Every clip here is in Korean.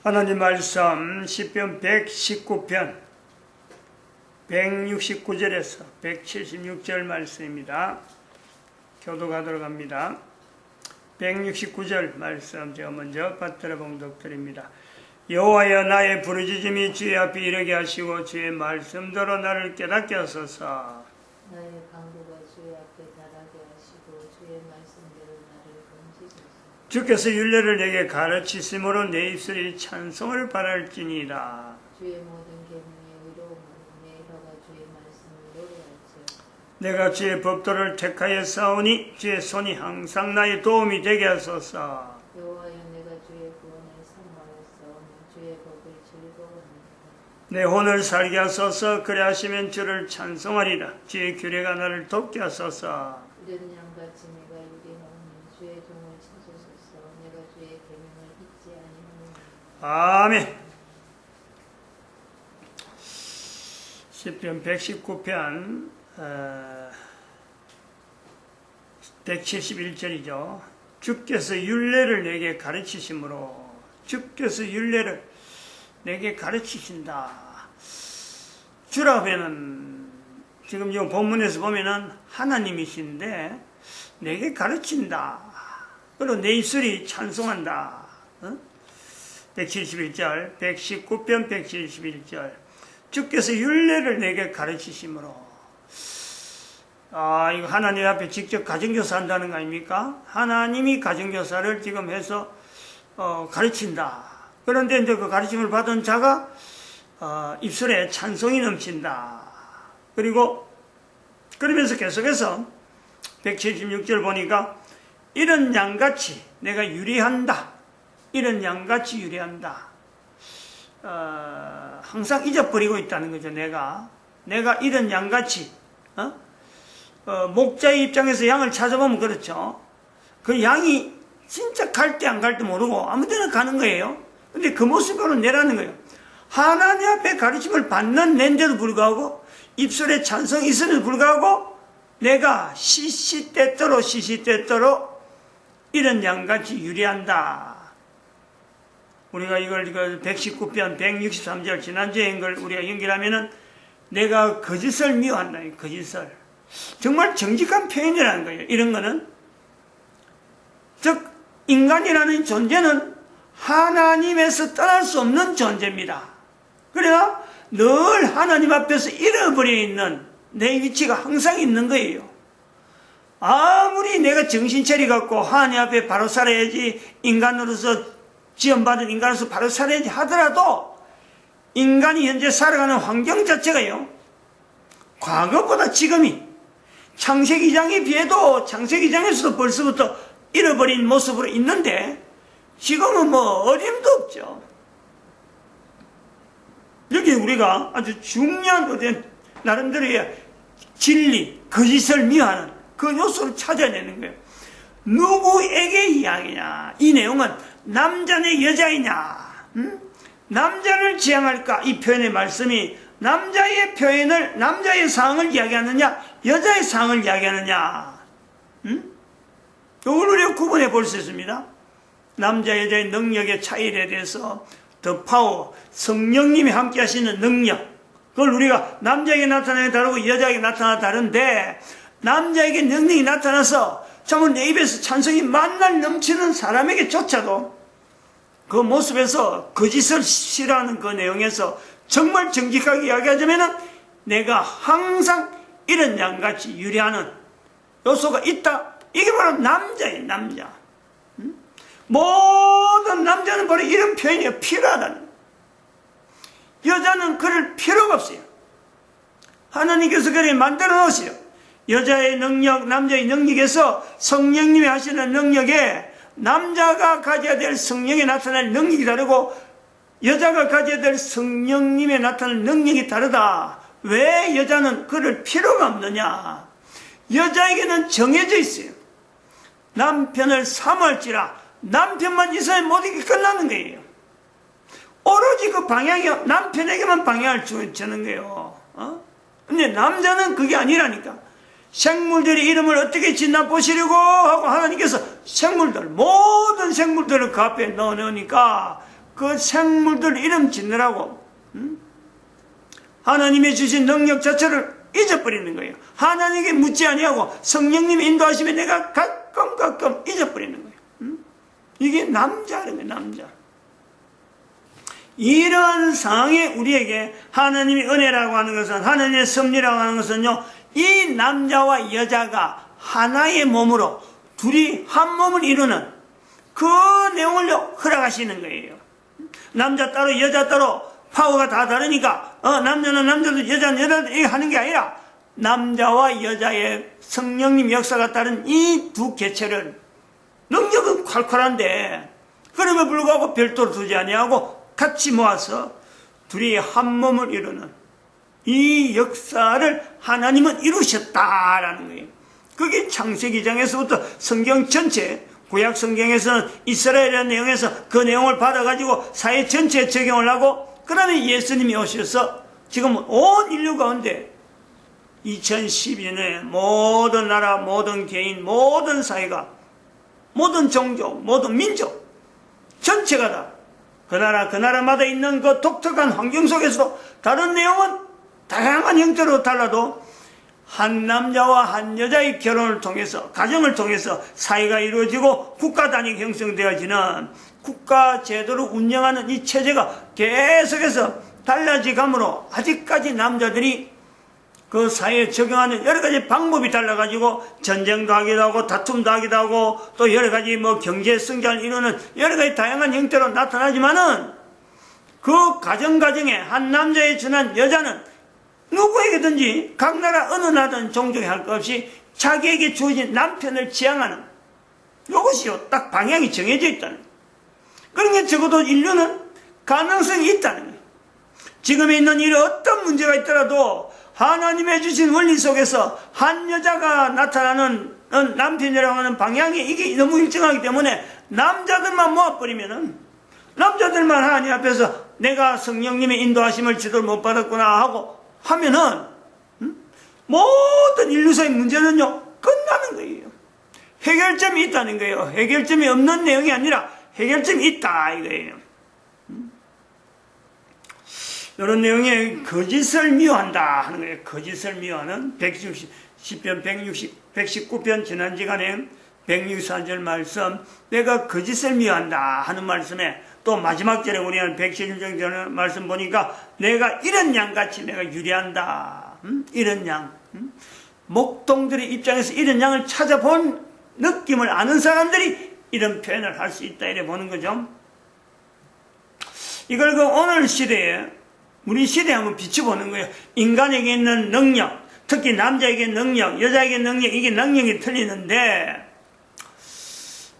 하나님 말씀 시편 119편 169절에서 176절 말씀입니다. 교독하도록 합니다. 169절 말씀 제가 먼저 받들어 봉독드립니다. 여호와여, 나의 부르짖음이 주의 앞에 이르게 하시고 주의 말씀대로 나를 깨닫게 하소서. 나의 간구가 주의 앞에 달하게 하시고 주의 말씀대로 나를 건지소서. 주께서 율례를 내게 가르치심으로 내 입술이 찬송을 바랄지니라. 주의 모든 계명의 의로움으로 내 혀가 주의 말씀을 노래할지어다. 내가 주의 법도를 택하여 싸우니 주의 손이 항상 나의 도움이 되게 하소서. 여호와여, 내가 주의 구원을 사모하였사오니 주의 법을 즐거워합니다. 내 혼을 살게 하소서. 그래 하시면 주를 찬송하리라. 주의 규례가 나를 돕게 하소서. 이른 양같이 내가 유리하오니 주의 종을 찾으소서. 내가 주의 계명을 잊지 아니하노니. 아멘. 시편 119편 171절이죠. 주께서 율례를 내게 가르치심으로, 주께서 율례를 내게 가르치신다. 주라면은 지금 이 본문에서 보면은 하나님이신데 내게 가르친다. 그리고 내 입술이 찬송한다. 171절 119편 171절 주께서 율례를 내게 가르치심으로. 이거 하나님 앞에 직접 가정교사 한다는 거 아닙니까? 하나님이 가정교사를 지금 해서 가르친다. 그런데 이제 그 가르침을 받은 자가 입술에 찬송이 넘친다. 그리고 그러면서 계속해서 176절 보니까 이런 양같이 내가 유리한다. 이런 양같이 유리한다. 항상 잊어버리고 있다는 거죠. 내가 이런 양같이 목자의 입장에서 양을 찾아보면 그렇죠. 그 양이 진짜 갈 때 안 갈 때 모르고 아무 데나 가는 거예요. 근데 그 모습으로 내라는 거예요. 하나님 앞에 가르침을 받는 낸데도 불구하고 입술에 찬성이 있음에도 불구하고 내가 시시때때로 이런 양같이 유리한다. 우리가 이걸 119편 163절 지난주에 이걸 우리가 연결하면은 내가 거짓을 미워한다. 거짓을. 정말 정직한 표현이라는 거예요. 이런 거는. 즉 인간이라는 존재는 하나님에서 떠날 수 없는 존재입니다. 그래야 늘 하나님 앞에서 잃어버려 있는 내 위치가 항상 있는 거예요. 아무리 내가 정신차려 갖고 하나님 앞에 바로 살아야지, 인간으로서 지원받은 인간으로서 바로 살아야지 하더라도 인간이 현재 살아가는 환경 자체가요, 과거보다 지금이 창세기 2장에 비해도 창세기 2장에서도 벌써부터 잃어버린 모습으로 있는데 지금은 어림도 없죠. 여기 우리가 아주 중요한 나름대로의 진리, 거짓을 미워하는 그 요소를 찾아내는 거예요. 누구에게 이야기냐? 이 내용은 남자냐 여자이냐? 남자를 지향할까? 이 표현의 말씀이 남자의 표현을, 남자의 상황을 이야기하느냐, 여자의 상황을 이야기하느냐? 이걸 우리가 구분해 볼 수 있습니다. 남자 여자의 능력의 차이에 대해서 더 파워, 성령님이 함께 하시는 능력, 그걸 우리가 남자에게 나타나는 게 다르고 여자에게 나타나는 게 다른데, 남자에게 능력이 나타나서 정말 내 입에서 찬성이 만날 넘치는 사람에게조차도 그 모습에서 거짓을 싫어하는 그 내용에서 정말 정직하게 이야기하자면 내가 항상 이런 양같이 유리하는 요소가 있다. 이게 바로 남자예요. 남자. 모든 남자는 바로 이런 표현이 필요하다는. 여자는 그럴 필요가 없어요. 하나님께서 그래 만들어 놓으세요. 여자의 능력, 남자의 능력에서 성령님이 하시는 능력에 남자가 가져야 될 성령에 나타날 능력이 다르고 여자가 가져야 될 성령님에 나타날 능력이 다르다. 왜 여자는 그럴 필요가 없느냐? 여자에게는 정해져 있어요. 남편을 사모할지라 남편만 있어야 모든 게 끝나는 거예요. 오로지 그 방향이 남편에게만 방향을 주는 거예요. 근데 남자는 그게 아니라니까. 생물들의 이름을 어떻게 짓나 보시려고 하고 하나님께서 모든 생물들을 그 앞에 넣어놓으니까 그 생물들 이름 짓느라고 하나님이 주신 능력 자체를 잊어버리는 거예요. 하나님에게 묻지 아니하고 성령님이 인도하시면 내가 가끔 잊어버리는 거예요. 이게 남자라는 거예요. 남자. 이런 상황에 우리에게 하나님의 은혜라고 하는 것은, 하나님의 섭리라고 하는 것은요, 이 남자와 여자가 하나의 몸으로 둘이 한 몸을 이루는 그 내용을 허락하시는 거예요. 남자 따로 여자 따로 파워가 다 다르니까 남자는 남자도 여자는 여자도 이렇게 하는 게 아니라 남자와 여자의 성령님 역사가 따른 이 두 개체를 능력은 콸콸한데 그럼에도 불구하고 별도로 두지 아니하고 같이 모아서 둘이 한 몸을 이루는 이 역사를 하나님은 이루셨다라는 거예요. 그게 창세기 2장에서부터 성경 전체, 구약 성경에서는 이스라엘이라는 내용에서 그 내용을 받아가지고 사회 전체에 적용을 하고, 그 다음에 예수님이 오셔서 지금 온 인류 가운데 2012년에 모든 나라, 모든 개인, 모든 사회가, 모든 종족, 모든 민족 전체가 다 그 나라 그 나라마다 있는 그 독특한 환경 속에서 다른 내용은 다양한 형태로 달라도 한 남자와 한 여자의 결혼을 통해서, 가정을 통해서 사회가 이루어지고 국가 단위가 형성되어지는 국가 제도를 운영하는 이 체제가 계속해서 달라지감으로 아직까지 남자들이 그 사회에 적용하는 여러 가지 방법이 달라가지고 전쟁도 하기도 하고 다툼도 하기도 하고 또 여러 가지 경제 성장을 이루는 여러 가지 다양한 형태로 나타나지만은 그 가정에 한 남자에 준한 여자는 누구에게든지 각 나라 어느 나라든 종족에 할 것 없이 자기에게 주어진 남편을 지향하는 이것이요, 딱 방향이 정해져 있다는 거예요. 그러니까 적어도 인류는 가능성이 있다는 거예요. 지금에 있는 일에 어떤 문제가 있더라도 하나님의 주신 원리 속에서 한 여자가 나타나는 남편이라고 하는 방향이 이게 너무 일정하기 때문에 남자들만 모아버리면은, 남자들만 하나님 앞에서 내가 성령님의 인도하심을 제대로 못 받았구나 하고 하면은 모든 인류사의 문제는요 끝나는 거예요. 해결점이 있다는 거예요. 해결점이 없는 내용이 아니라 해결점이 있다 이거예요. 이런 내용에 거짓을 미워한다 하는 거예요. 거짓을 미워하는 10편 119편 지난주간에 164절 말씀, 내가 거짓을 미워한다 하는 말씀에 또 마지막 절에 우리는 111절 말씀 보니까 내가 이런 양같이 내가 유리한다. 이런 양. 목동들의 입장에서 이런 양을 찾아본 느낌을 아는 사람들이 이런 표현을 할 수 있다 이래 보는 거죠. 이걸 오늘 시대에, 우리 시대에 한번 비춰보는 거예요. 인간에게 있는 능력, 특히 남자에게 능력, 여자에게 능력, 이게 능력이 틀리는데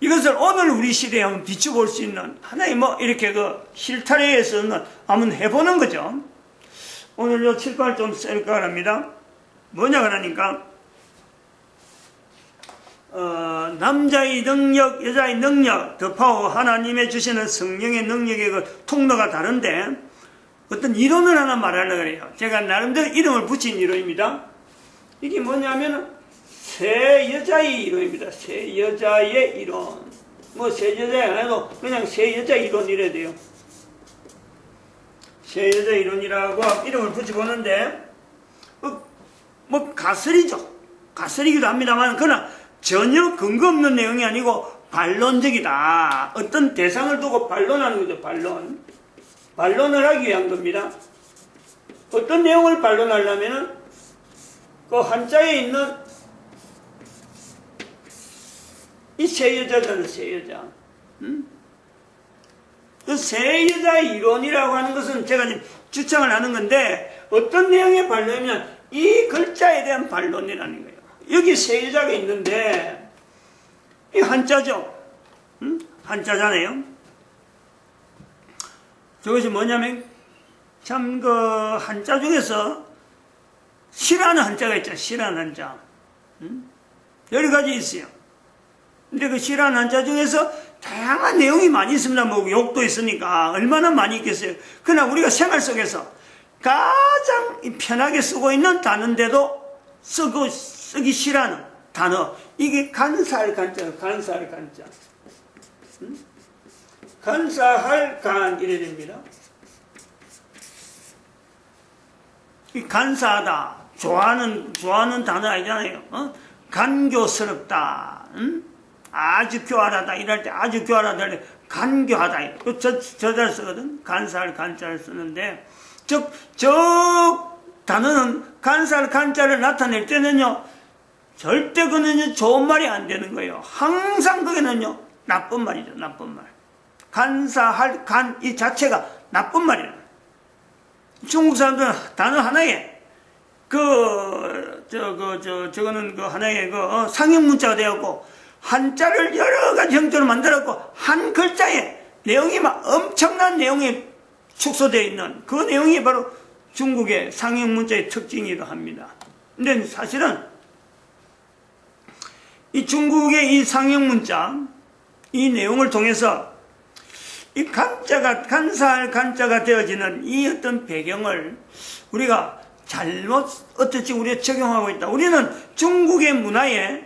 이것을 오늘 우리 시대에 한번 비춰볼 수 있는 하나의 이렇게 실타래에서는 한번 해보는 거죠. 오늘 요 칠판을 좀 쓸까 합니다. 뭐냐 그러니까 남자의 능력, 여자의 능력, 더 파워, 하나님의 주시는 성령의 능력의 그 통로가 다른데 어떤 이론을 하나 말하려고 그래요. 제가 나름대로 이름을 붙인 이론입니다. 이게 뭐냐면 세 여자의 이론입니다. 세 여자의 이론. 세 여자의 아니고 그냥 세 여자 이론 이래야 돼요. 세 여자 이론이라고 이름을 붙여보는데 가설이죠. 가설이기도 합니다만 그러나 전혀 근거 없는 내용이 아니고 반론적이다. 어떤 대상을 두고 반론하는 거죠. 반론을 하기 위한 겁니다. 어떤 내용을 반론하려면은 그 한자에 있는 이 세 여자잖아요. 세 여자. 그 세 여자의 이론이라고 하는 것은 제가 지금 주장을 하는 건데 어떤 내용의 반론이면 이 글자에 대한 반론이라는 거예요. 여기 세 여자가 있는데 이 한자죠. 한자잖아요. 저것이 뭐냐면 참 한자 중에서 싫어하는 한자가 있잖아요. 싫어하는 한자. 여러 가지 있어요. 근데 그 싫어하는 한자 중에서 다양한 내용이 많이 있습니다. 욕도 있으니까 얼마나 많이 있겠어요. 그러나 우리가 생활 속에서 가장 편하게 쓰고 있는 단어인데도 쓰기 싫어하는 단어, 이게 간사할 간자. 간사할 간 이래 됩니다. 이 간사하다 좋아하는 단어 아니잖아요. 간교스럽다, 아주 교활하다 이럴 때 아주 교활하다 이럴 때 간교하다 저잘 쓰거든. 간사할 간자를 쓰는데 저 단어는 간사할 간자를 나타낼 때는요 절대 그는요 좋은 말이 안 되는 거예요. 항상 그게는요 나쁜 말이죠. 나쁜 말. 간사할 간 이 자체가 나쁜 말이에요. 중국 사람들은 단어 하나에 저거는 그 하나의 상형 문자가 되었고 한자를 여러 가지 형태로 만들었고 한 글자에 내용이 막 엄청난 내용이 축소되어 있는 그 내용이 바로 중국의 상형 문자의 특징이기도 합니다. 근데 사실은 이 중국의 이 상형 문자 이 내용을 통해서 이 간자가 간사할 간자가 되어지는 이 어떤 배경을 우리가 잘못 어떻게 우리가 적용하고 있다. 우리는 중국의 문화에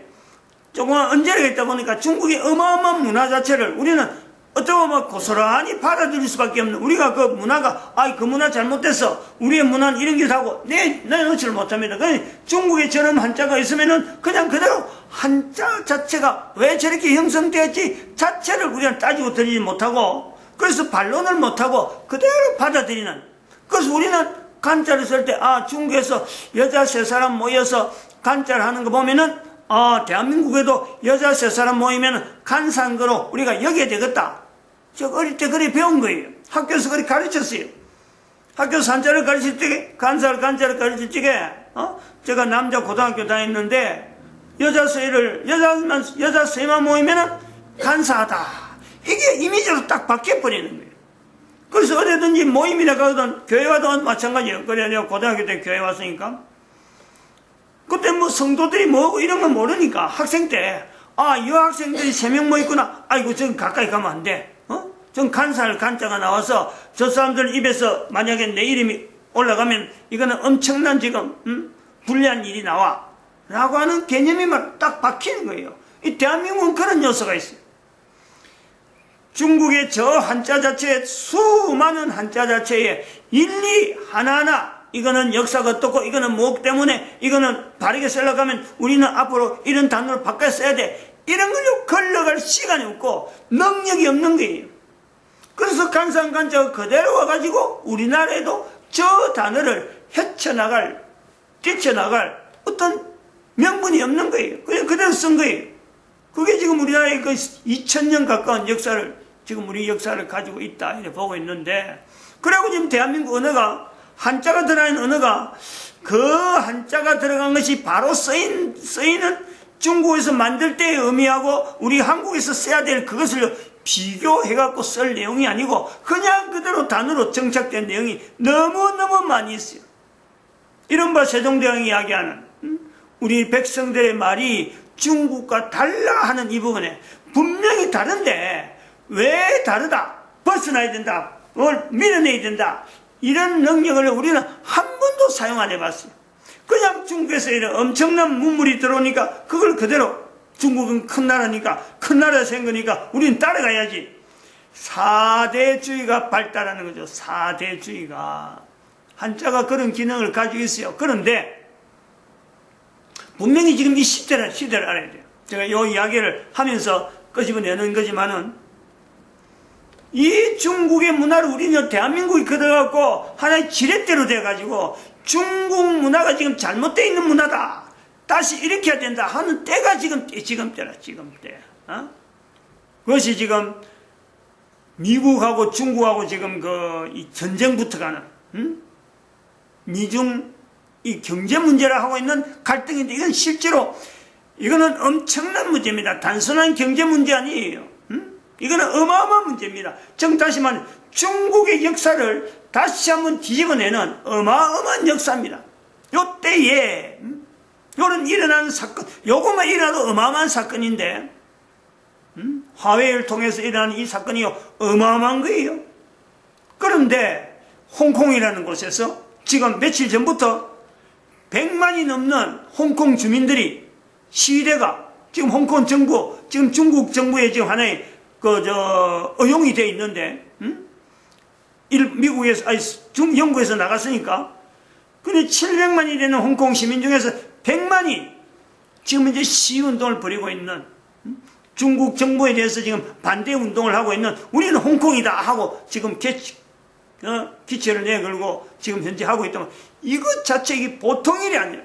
조금만 언저리가 있다 보니까 중국의 어마어마한 문화 자체를 우리는 어떻게 보면 고스란히 받아들일 수밖에 없는 우리가 그 문화가 그 문화 잘못됐어. 우리의 문화는 이런 게 다고 나는 어찌를 못합니다. 그냥 중국에 저런 한자가 있으면은 그냥 그대로 한자 자체가 왜 저렇게 형성되었지 자체를 우리는 따지고 들이지 못하고 그래서 반론을 못하고 그대로 받아들이는. 그래서 우리는 간자를 쓸 때 중국에서 여자 3사람 모여서 간자를 하는 거 보면은 대한민국에도 여자 3사람 모이면 간사한 거로 우리가 여겨야 되겠다. 저 어릴 때 그래 배운 거예요. 학교에서 그래 가르쳤어요. 학교에서 한자를 가르칠 때 간자를 가르칠 적에 제가 남자 고등학교 다녔는데 여자 3만 모이면은 간사하다. 이게 이미지로 딱 바뀌어버리는 거예요. 그래서 어디든지 모임이나 가거든 교회 와도 마찬가지예요. 그래 내가 고등학교 때 교회 왔으니까 그때 뭐 성도들이 뭐고 이런 거 모르니까 학생 때 여학생들이 3명 모였구나. 아이고 저기 가까이 가면 안 돼. 전 간사할 간자가 나와서 저 사람들 입에서 만약에 내 이름이 올라가면 이거는 엄청난 지금 불리한 일이 나와 라고 하는 개념이 막 딱 박히는 거예요. 이 대한민국은 그런 요소가 있어요. 중국의 저 한자 자체에 수많은 한자 자체에 일일이 하나하나 이거는 역사가 어떻고 이거는 무엇 때문에 이거는 바르게 쓰려고 하면 우리는 앞으로 이런 단어를 바꿔 써야 돼. 이런 걸로 걸러갈 시간이 없고 능력이 없는 거예요. 그래서 간사한 간자가 그대로 와가지고 우리나라에도 저 단어를 뛰쳐나갈 어떤 명분이 없는 거예요. 그냥 그대로 쓴 거예요. 그게 지금 우리나라의 그 2000년 가까운 역사를 지금 우리 역사를 가지고 있다 이렇게 보고 있는데 그리고 지금 대한민국 언어가 한자가 들어가는 언어가 그 한자가 들어간 것이 바로 쓰이는 중국에서 만들 때의 의미하고 우리 한국에서 써야 될 그것을 비교해갖고 쓸 내용이 아니고 그냥 그대로 단어로 정착된 내용이 너무너무 많이 있어요. 이른바 세종대왕이 이야기하는 우리 백성들의 말이 중국과 달라 하는 이 부분에 분명히 다른데 왜 다르다? 벗어나야 된다. 뭘 밀어내야 된다. 이런 능력을 우리는 한 번도 사용 안 해봤어요. 그냥 중국에서 이런 엄청난 문물이 들어오니까 그걸 그대로 중국은 큰 나라니까 큰 나라 생기니까 우리는 따라가야지. 4대주의가 발달하는 거죠. 4대주의가. 한자가 그런 기능을 가지고 있어요. 그런데 분명히 지금 이 시대를 알아야 돼요. 제가 이 이야기를 하면서 끄집어내는 거지만은 이 중국의 문화를 우리는 대한민국이 그려갖고 하나의 지렛대로 돼가지고 중국 문화가 지금 잘못되어 있는 문화다. 다시 일으켜야 된다 하는 때가 지금 때라. 그것이 지금 미국하고 중국하고 지금 이 전쟁부터 가는 미중 이 경제 문제라 하고 있는 갈등인데 이건 실제로 이거는 엄청난 문제입니다. 단순한 경제 문제 아니에요. 이거는 어마어마한 문제입니다. 다시 말해 중국의 역사를 다시 한번 뒤집어내는 어마어마한 역사입니다. 요때에 요런 일어나는 사건, 요것만 일어나도 어마어마한 사건인데 화웨이를 통해서 일어나는 이 사건이 어마어마한 거예요. 그런데 홍콩이라는 곳에서 지금 며칠 전부터 100만이 넘는 홍콩 주민들이 시위대가 지금 홍콩 정부, 지금 중국 정부의 지금 하나의 의용이 돼 있는데, 미국에서, 영국에서 나갔으니까, 근데 700만이 되는 홍콩 시민 중에서 100만이 지금 이제 시위운동을 벌이고 있는, 중국 정부에 대해서 지금 반대 운동을 하고 있는, 우리는 홍콩이다 하고 지금 기체를 내걸고 지금 현재 하고 있다면, 이것 자체 이게 보통 일이 아니야.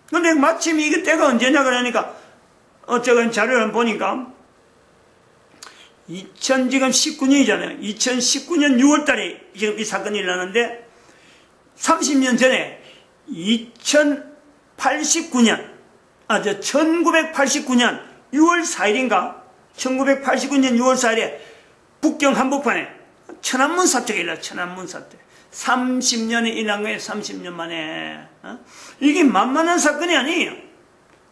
근데 마침 이게 때가 언제냐 그러니까, 제가 자료를 보니까, 2019년이잖아요. 2019년 6월 달에 지금 이 사건이 일어났는데, 30년 전에 1989년 6월 4일인가? 1989년 6월 4일에 북경 한복판에 천안문 사태가 일어나, 천안문 사태. 30년에 일어난 거예요, 30년 만에. 이게 만만한 사건이 아니에요.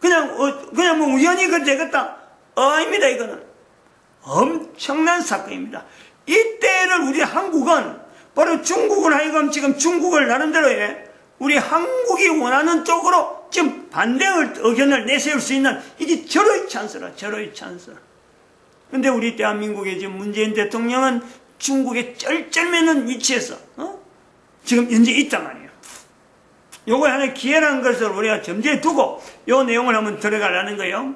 그냥 뭐 우연히 그 되겠다. 아닙니다, 이거는. 엄청난 사건입니다. 이때를 우리 한국은 바로 중국을 하여금 지금 중국을 나름대로 우리 한국이 원하는 쪽으로 지금 반대 의견을 내세울 수 있는 이게 절호의 찬스라, 절호의 찬스. 근데 우리 대한민국의 지금 문재인 대통령은 중국의 쩔쩔매는 위치에서 지금 현재 있단 말이에요. 요거 하나의 기회라는 것을 우리가 점지해 두고 요 내용을 한번 들어가려는 거예요.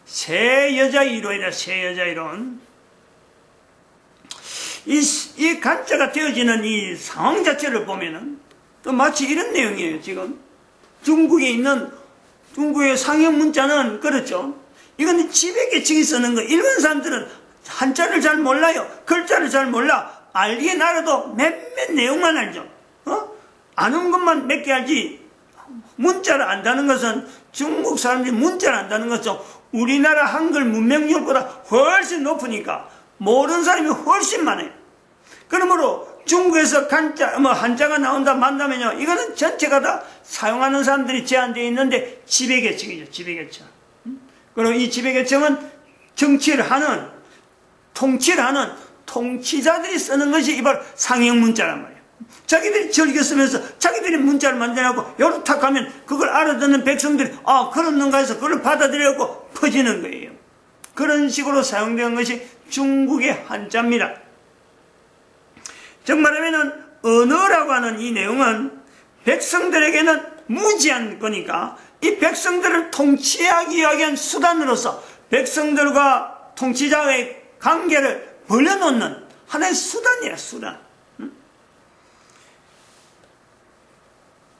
새 여자 이론이다, 새 여자 이론. 이 간자가 되어지는 이 상황 자체를 보면은 또 마치 이런 내용이에요, 지금. 중국에 있는, 중국의 상형 문자는 그렇죠. 이건 지배계층이 쓰는 거. 일반 사람들은 한자를 잘 몰라요. 글자를 잘 몰라. 알긴 알아도 몇몇 내용만 알죠. 아는 것만 몇 개 알지. 문자를 안다는 것은, 중국 사람들이 문자를 안다는 것은 우리나라 한글 문명률보다 훨씬 높으니까 모르는 사람이 훨씬 많아요. 그러므로 중국에서 한자가 나온다 만나면요, 이거는 전체가 다 사용하는 사람들이 제한되어 있는데 지배계층이죠, 지배계층. 그리고 이 지배계층은 정치를 하는, 통치를 하는 통치자들이 쓰는 것이 이바로 상형 문자란 말이에요. 자기들이 즐겨 쓰면서 자기들이 문자를 만들어갖고 요렇게 탁 하면 그걸 알아듣는 백성들이 그렇는가 해서 그걸 받아들여갖고 퍼지는 거예요. 그런 식으로 사용된 것이 중국의 한자입니다. 정말하면은 언어라고 하는 이 내용은 백성들에게는 무지한 거니까 이 백성들을 통치하기 위한 수단으로서 백성들과 통치자의 관계를 벌려놓는 하나의 수단이야, 수단.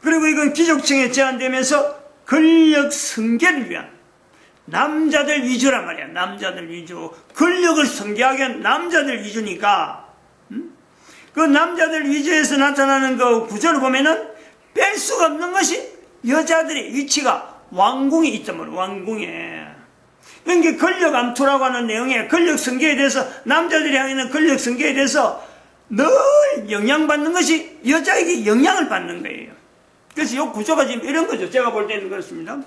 그리고 이건 귀족층에 제한되면서 권력 승계를 위한 남자들 위주란 말이야. 남자들 위주. 권력을 승계하기 위한 남자들 위주니까 그 남자들 위주에서 나타나는 그 구조를 보면은 뺄 수가 없는 것이 여자들의 위치가 왕궁에 있단 말이야. 왕궁에. 그러니까 권력 암투라고 하는 내용에 권력 승계에 대해서 남자들이 하는 권력 승계에 대해서 늘 영향받는 것이 여자에게 영향을 받는 거예요. 그래서 이 구조가 지금 이런 거죠. 제가 볼 때는 그렇습니다.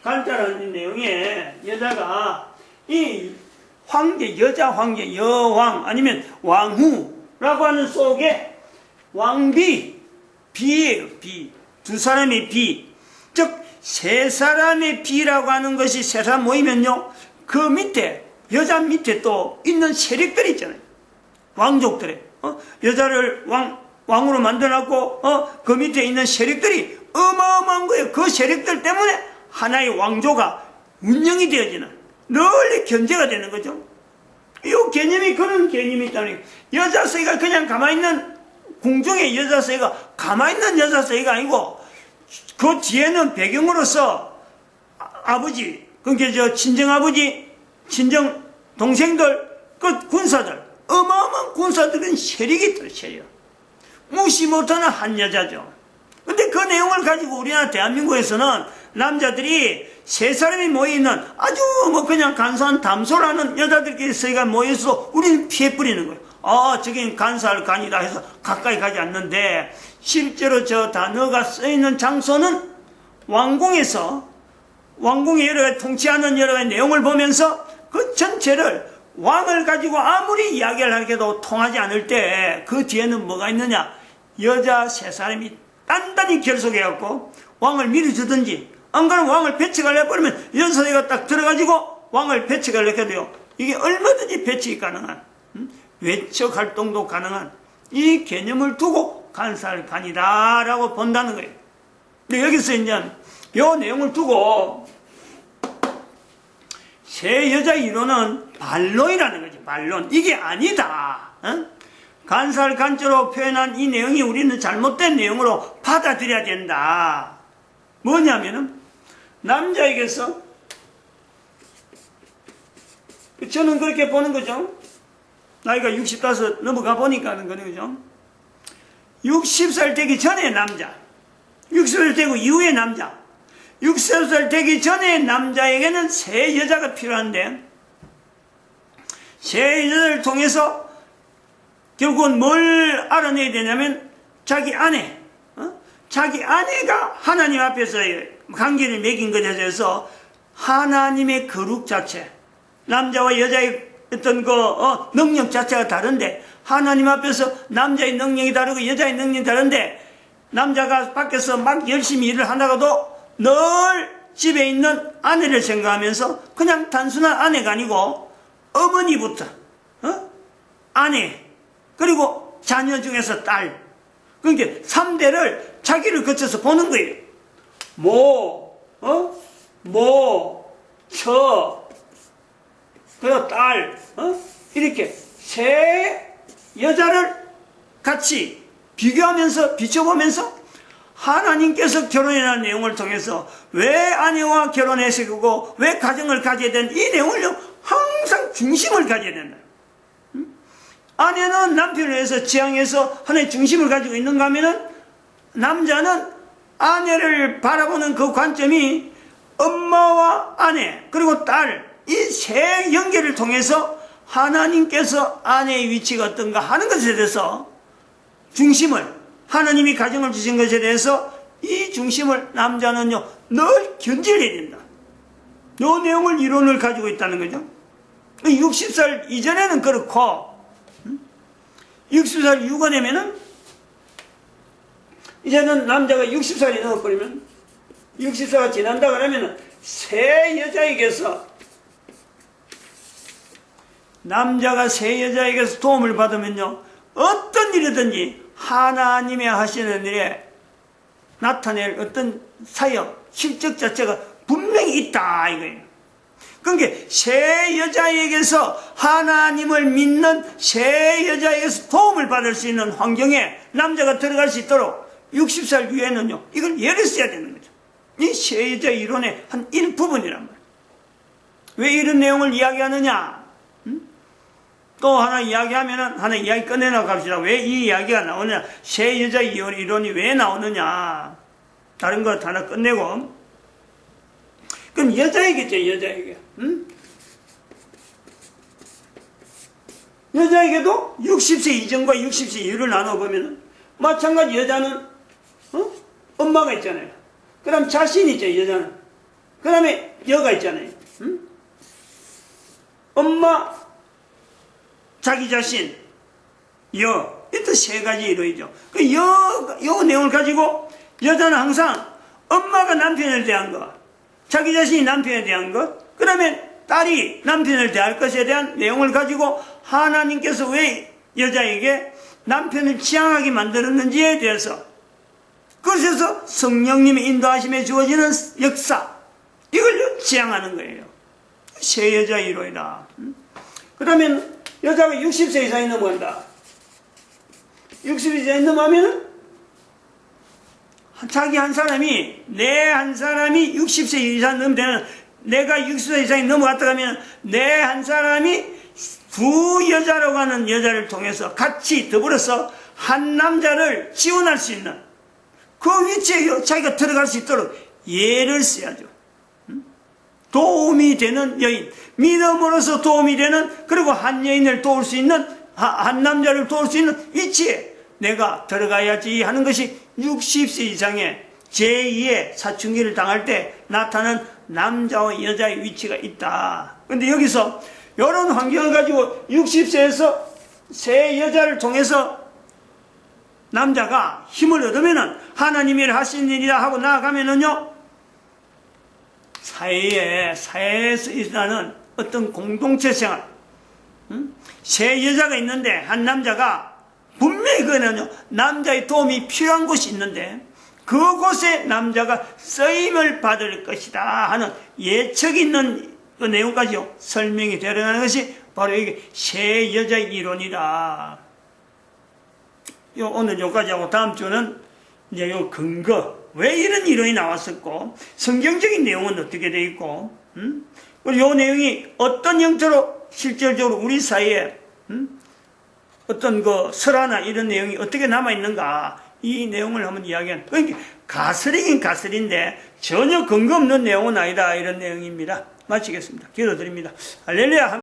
간자라는 내용에 여자가 이 황제, 여자 황제, 여왕 아니면 왕후라고 하는 속에 왕비, 비예요, 비. 두 사람의 비. 즉, 세 사람의 비라고 하는 것이 세 사람 모이면요, 그 밑에, 여자 밑에 또 있는 세력들이 있잖아요. 왕족들의. 여자를 왕으로 만들어놨고, 그 밑에 있는 세력들이 어마어마한 거예요. 그 세력들 때문에 하나의 왕조가 운영이 되어지는, 널리 견제가 되는 거죠. 이 개념이 그런 개념이 있다는, 여자세가 그냥 가만히 있는, 궁중의 여자세가 가만히 있는 여자세가 아니고, 그 뒤에는 배경으로서 아버지, 그러니까 친정아버지, 친정 동생들, 그 군사들, 어마어마한 군사들은 세력이 있더라, 세력. 무시 못하는 한 여자죠. 근데 그 내용을 가지고 우리나라 대한민국에서는 남자들이 세 사람이 모여있는 아주 그냥 간사한 담소라는 여자들끼리 모여서 우리는 피해 뿌리는 거예요. 저긴 간사할 간이다 해서 가까이 가지 않는데, 실제로 저 단어가 쓰여있는 장소는 왕궁에서, 왕궁의 여러 가지 통치하는 여러 가지 내용을 보면서 그 전체를 왕을 가지고 아무리 이야기를 하게도 통하지 않을 때 그 뒤에는 뭐가 있느냐, 여자 세 사람이 단단히 결속해갖고 왕을 밀어주든지, 안 그러면 왕을 배척을 해버리면 여자세가 딱 들어가지고 왕을 배척하려고 해도요, 이게 얼마든지 배척이 가능한, 외척 활동도 가능한 이 개념을 두고 간살간이다라고 본다는 거예요. 근데 여기서 이제 이 내용을 두고 세 여자 이론은 반론이라는 거지. 반론. 이게 아니다. 간살간조로 표현한 이 내용이 우리는 잘못된 내용으로 받아들여야 된다. 뭐냐면은 남자에게서, 저는 그렇게 보는 거죠. 나이가 65 넘어가 보니까 하는 거는 거죠. 60살 되기 전에 남자, 60살 되고 이후의 남자, 60살 되기 전에 남자에게는 세 여자가 필요한데, 세 여자를 통해서 결국은 뭘 알아내야 되냐면 자기 아내, 자기 아내가 하나님 앞에서 관계를 맺은 것에 대해서 하나님의 거룩 자체, 남자와 여자의 어떤 능력 자체가 다른데, 하나님 앞에서 남자의 능력이 다르고 여자의 능력이 다른데, 남자가 밖에서 막 열심히 일을 하다가도 늘 집에 있는 아내를 생각하면서 그냥 단순한 아내가 아니고 어머니부터 아내, 그리고 자녀 중에서 딸, 그러니까 3대를 자기를 거쳐서 보는 거예요. 그리고 딸, 이렇게 세 여자를 같이 비교하면서 비춰보면서 하나님께서 결혼이라는 내용을 통해서 왜 아내와 결혼해서 왜 가정을 가져야 되는 이 내용을 항상 중심을 가져야 된다. 아내는 남편을 위해서 지향해서 하나의 중심을 가지고 있는가 하면은, 남자는 아내를 바라보는 그 관점이 엄마와 아내 그리고 딸, 이 세 연계를 통해서 하나님께서 아내의 위치가 어떤가 하는 것에 대해서 중심을, 하나님이 가정을 주신 것에 대해서 이 중심을 남자는요 늘 견질해야 된다. 이 내용을 이론을 가지고 있다는 거죠. 60살 이전에는 그렇고 60살 이후가 되면은, 이제는 남자가 60살이 넘어버리면, 60살가 지난다 그러면은 세 여자에게서, 남자가 세 여자에게서 도움을 받으면요 어떤 일이든지 하나님의 하시는 일에 나타낼 어떤 사역, 실적 자체가 분명히 있다 이거예요. 그러니까 세 여자에게서 하나님을 믿는 세 여자에게서 도움을 받을 수 있는 환경에 남자가 들어갈 수 있도록 60살 이후에는요 이걸 예를 써야 되는 거죠. 이 세 여자 이론의 한 일부분이란 말이에요. 왜 이런 내용을 이야기하느냐? 또 하나 이야기하면은 하나 이야기 꺼내놓고 갑시다. 왜 이 이야기가 나오느냐? 세 여자 이론이 왜 나오느냐? 다른 것 하나 끝내고, 그럼 여자에게죠, 여자에게. 여자에게도 60세 이전과 60세 이후를 나눠보면은 마찬가지. 여자는 엄마가 있잖아요. 그 다음 자신이 있죠, 여자는. 그 다음에 여가 있잖아요. 엄마, 자기 자신, 여. 이것도 세 가지 이론이죠. 그 요 내용을 가지고 여자는 항상 엄마가 남편을 대한 것, 자기 자신이 남편에 대한 것, 그 다음에 딸이 남편을 대할 것에 대한 내용을 가지고 하나님께서 왜 여자에게 남편을 지향하게 만들었는지에 대해서, 그래서 성령님의 인도하심에 주어지는 역사, 이걸 지향하는 거예요. 세 여자 이론이다. 그러면 여자가 60세 이상이 넘어간다. 60세 이상이 넘어가면 자기 한 사람이, 내 한 사람이 60세 이상 넘으면, 내가 60세 이상이 넘어갔다 하면 내 한 사람이 두 여자라고 하는 여자를 통해서 같이 더불어서 한 남자를 지원할 수 있는 그 위치에 자기가 들어갈 수 있도록 예를 써야죠. 도움이 되는 여인, 믿음으로서 도움이 되는, 그리고 한 여인을 도울 수 있는, 한 남자를 도울 수 있는 위치에 내가 들어가야지 하는 것이 60세 이상의 제2의 사춘기를 당할 때 나타나는 남자와 여자의 위치가 있다. 그런데 여기서 이런 환경을 가지고 60세에서 세 여자를 통해서 남자가 힘을 얻으면은 하나님이 하신 일이다 하고 나아가면은요, 사회에서 일어나는 어떤 공동체 생활, 세 여자가 있는데 한 남자가 분명히 그거는요, 남자의 도움이 필요한 곳이 있는데 그곳에 남자가 쓰임을 받을 것이다 하는 예측이 있는 그 내용까지요 설명이 되어가는 것이 바로 이게 세 여자의 이론이다. 오늘 여기까지 하고 다음 주는 이제 요 근거, 왜 이런 이론이 나왔었고 성경적인 내용은 어떻게 되어 있고, 그리고 요 내용이 어떤 형태로 실질적으로 우리 사이에 어떤 그 설화나 이런 내용이 어떻게 남아 있는가, 이 내용을 한번 이야기한. 그러니까 가설이긴 가설인데 전혀 근거 없는 내용은 아니다, 이런 내용입니다. 마치겠습니다. 기도드립니다. 할렐루야.